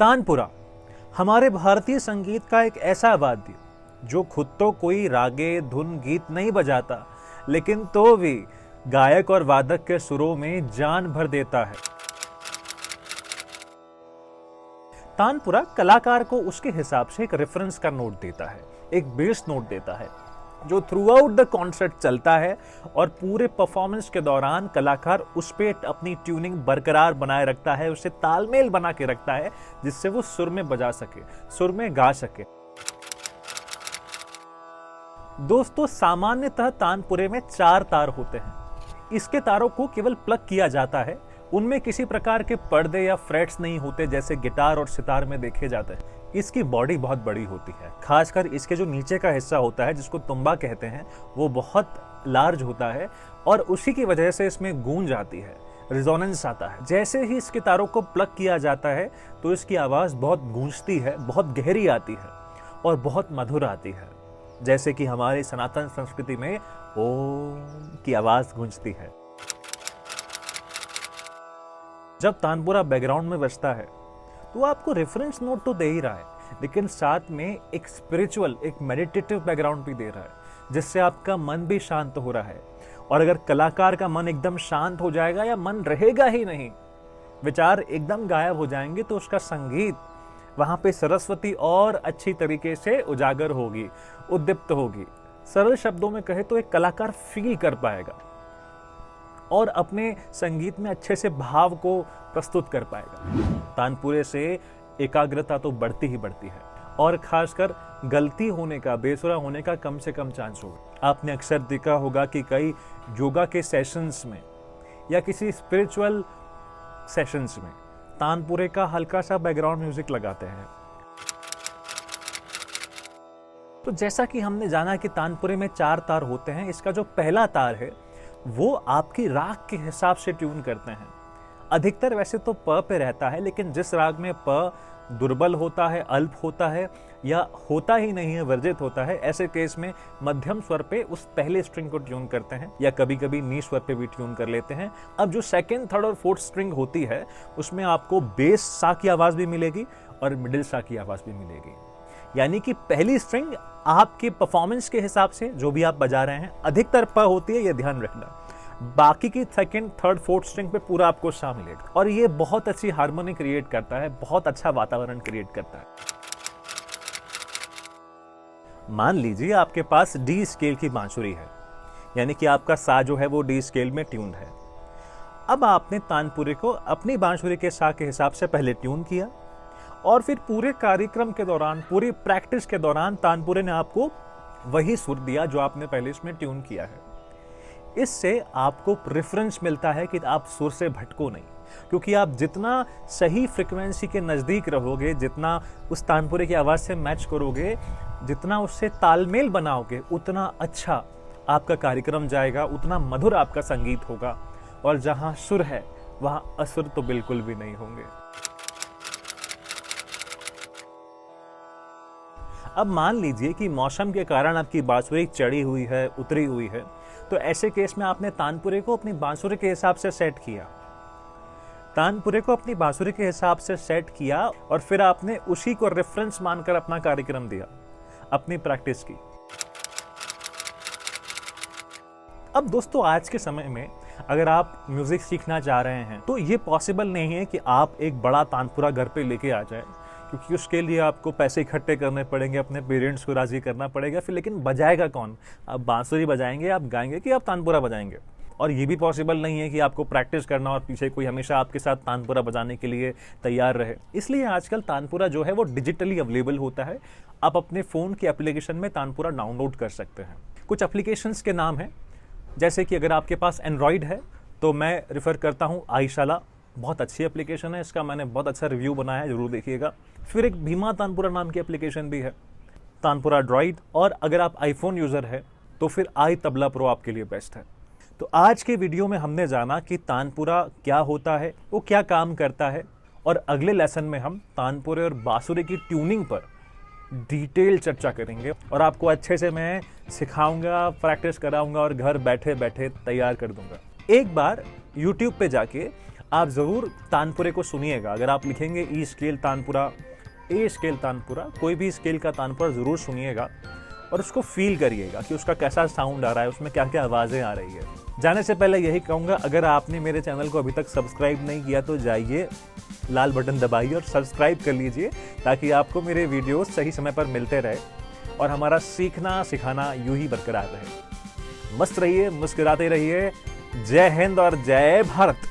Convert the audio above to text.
तानपुरा हमारे भारतीय संगीत का एक ऐसा वाद्य जो खुद तो कोई रागे धुन गीत नहीं बजाता, लेकिन तो भी गायक और वादक के सुरों में जान भर देता है। तानपुरा कलाकार को उसके हिसाब से एक रेफरेंस का नोट देता है, एक बेस नोट देता है जो थ्रू आउट द कॉन्सर्ट चलता है और पूरे परफॉर्मेंस के दौरान कलाकार उस पे अपनी ट्यूनिंग बरकरार बनाए रखता है, उससे तालमेल बना के रखता है जिससे वो सुर में बजा सके, सुर में गा सके। दोस्तों, सामान्यतः तानपुरे में 4 तार होते हैं। इसके तारों को केवल प्लग किया जाता है, उनमें किसी प्रकार के पर्दे या फ्रेट्स नहीं होते जैसे गिटार और सितार में देखे जाते हैं। इसकी बॉडी बहुत बड़ी होती है, खासकर इसके जो नीचे का हिस्सा होता है जिसको तुम्बा कहते हैं, वो बहुत लार्ज होता है और उसी की वजह से इसमें गूंज आती है, रिजोनेंस आता है। जैसे ही इसके तारों को प्लग किया जाता है तो इसकी आवाज़ बहुत गूंजती है, बहुत गहरी आती है और बहुत मधुर आती है, जैसे कि हमारी सनातन संस्कृति में ओम की आवाज़ गूंजती है। जब तानपुरा बैकग्राउंड में बजता है तो आपको रेफरेंस नोट तो दे ही रहा है, लेकिन साथ में एक स्पिरिचुअल, एक मेडिटेटिव बैकग्राउंड भी दे रहा है जिससे आपका मन भी शांत हो रहा है। और अगर कलाकार का मन एकदम शांत हो जाएगा या मन रहेगा ही नहीं, विचार एकदम गायब हो जाएंगे, तो उसका संगीत वहां पे सरस्वती और अच्छी तरीके से उजागर होगी, उद्दीप्त होगी। सरल शब्दों में कहे तो एक कलाकार फील कर पाएगा और अपने संगीत में अच्छे से भाव को प्रस्तुत कर पाएगा। तानपुरे से एकाग्रता तो बढ़ती ही बढ़ती है और खासकर गलती होने का, बेसुरा होने का कम से कम चांस होगा। आपने अक्सर देखा होगा कि कई योगा के सेशंस में या किसी स्पिरिचुअल सेशंस में तानपुरे का हल्का सा बैकग्राउंड म्यूजिक लगाते हैं। तो जैसा कि हमने जाना कि तानपुरे में 4 तार होते हैं, इसका जो पहला तार है वो आपकी राग के हिसाब से ट्यून करते हैं। अधिकतर वैसे तो प पे रहता है, लेकिन जिस राग में प दुर्बल होता है, अल्प होता है या होता ही नहीं है, वर्जित होता है, ऐसे केस में मध्यम स्वर पे उस पहले स्ट्रिंग को ट्यून करते हैं या कभी कभी नी स्वर पे भी ट्यून कर लेते हैं। अब जो सेकंड, थर्ड और फोर्थ स्ट्रिंग होती है उसमें आपको बेस सा की आवाज भी मिलेगी और मिडिल सा की आवाज भी मिलेगी। यानी कि पहली स्ट्रिंग आपके परफॉर्मेंस के हिसाब से जो भी आप बजा रहे हैं अधिकतर प होती है, ये ध्यान रखना। बाकी की सेकंड, थर्ड, फोर्थ स्ट्रिंग पे पूरा आपको सा मिलेगा और ये बहुत अच्छी हार्मोनी क्रिएट करता है, बहुत अच्छा वातावरण क्रिएट करता है। मान लीजिए आपके पास डी स्केल की बांसुरी है, यानी कि आपका सा जो है वो डी स्केल में ट्यून्ड है। अब आपने तानपुरे को अपनी बांसुरी के सा के हिसाब से पहले ट्यून किया और फिर पूरे कार्यक्रम के दौरान, पूरी प्रैक्टिस के दौरान तानपुरे ने आपको वही सुर दिया जो आपने पहले इसमें ट्यून किया है। इससे आपको प्रेफरेंस मिलता है कि आप सुर से भटको नहीं, क्योंकि आप जितना सही फ्रीक्वेंसी के नज़दीक रहोगे, जितना उस तानपुरे की आवाज़ से मैच करोगे, जितना उससे तालमेल बनाओगे, उतना अच्छा आपका कार्यक्रम जाएगा, उतना मधुर आपका संगीत होगा। और जहाँ सुर है वहाँ असुर तो बिल्कुल भी नहीं होंगे। अब मान लीजिए कि मौसम के कारण आपकी बांसुरी चढ़ी हुई है, उतरी हुई है, तो ऐसे केस में आपने तानपुरे को अपनी बांसुरी के हिसाब से सेट किया। तानपुरे को अपनी बांसुरी के हिसाब से सेट किया और फिर आपने उसी को रेफरेंस मानकर अपना कार्यक्रम दिया, अपनी प्रैक्टिस की। अब दोस्तों, आज के समय में अगर आप म्यूजिक सीखना चाह रहे हैं तो ये पॉसिबल नहीं है कि आप एक बड़ा तानपुरा घर पे लेके आ जाए, क्योंकि उसके लिए आपको पैसे इकट्ठे करने पड़ेंगे, अपने पेरेंट्स को राजी करना पड़ेगा। फिर लेकिन बजाएगा कौन? आप बांसुरी बजाएंगे, आप गाएंगे कि आप तानपुरा बजाएंगे? और ये भी पॉसिबल नहीं है कि आपको प्रैक्टिस करना और पीछे कोई हमेशा आपके साथ तानपुरा बजाने के लिए तैयार रहे। इसलिए आजकल तानपुरा जो है वो डिजिटली अवेलेबल होता है। आप अपने फ़ोन के एप्लीकेशन में तानपुरा डाउनलोड कर सकते हैं। कुछ एप्लीकेशंस के नाम हैं, जैसे कि अगर आपके पास एंड्रॉयड है तो मैं रेफ़र करता हूँ आईशाला, बहुत अच्छी एप्लीकेशन है, इसका मैंने बहुत अच्छा रिव्यू बनाया है, जरूर देखिएगा। फिर एक भीमा तानपुरा नाम की एप्लीकेशन भी है, तानपुरा ड्रॉइड। और अगर आप आईफोन यूज़र है तो फिर आई तबला प्रो आपके लिए बेस्ट है। तो आज के वीडियो में हमने जाना कि तानपुरा क्या होता है, वो क्या काम करता है, और अगले लेसन में हम तानपुरे और बांसुरी की ट्यूनिंग पर डिटेल चर्चा करेंगे और आपको अच्छे से मैं सिखाऊंगा, प्रैक्टिस कराऊंगा और घर बैठे बैठे तैयार कर दूंगा। एक बार YouTube पे जाके आप ज़रूर तानपुरे को सुनिएगा। अगर आप लिखेंगे ई scale tanpura, a scale tanpura, कोई भी स्केल का तानपुरा ज़रूर सुनिएगा और उसको फील करिएगा कि उसका कैसा साउंड आ रहा है, उसमें क्या क्या आवाज़ें आ रही है। जाने से पहले यही कहूँगा, अगर आपने मेरे चैनल को अभी तक सब्सक्राइब नहीं किया तो जाइए, लाल बटन दबाइए और सब्सक्राइब कर लीजिए, ताकि आपको मेरे वीडियोस सही समय पर मिलते रहे और हमारा सीखना सिखाना यूं ही बरकरार रहे। मस्त रहिए, मुस्कुराते रहिए। जय हिंद और जय भारत।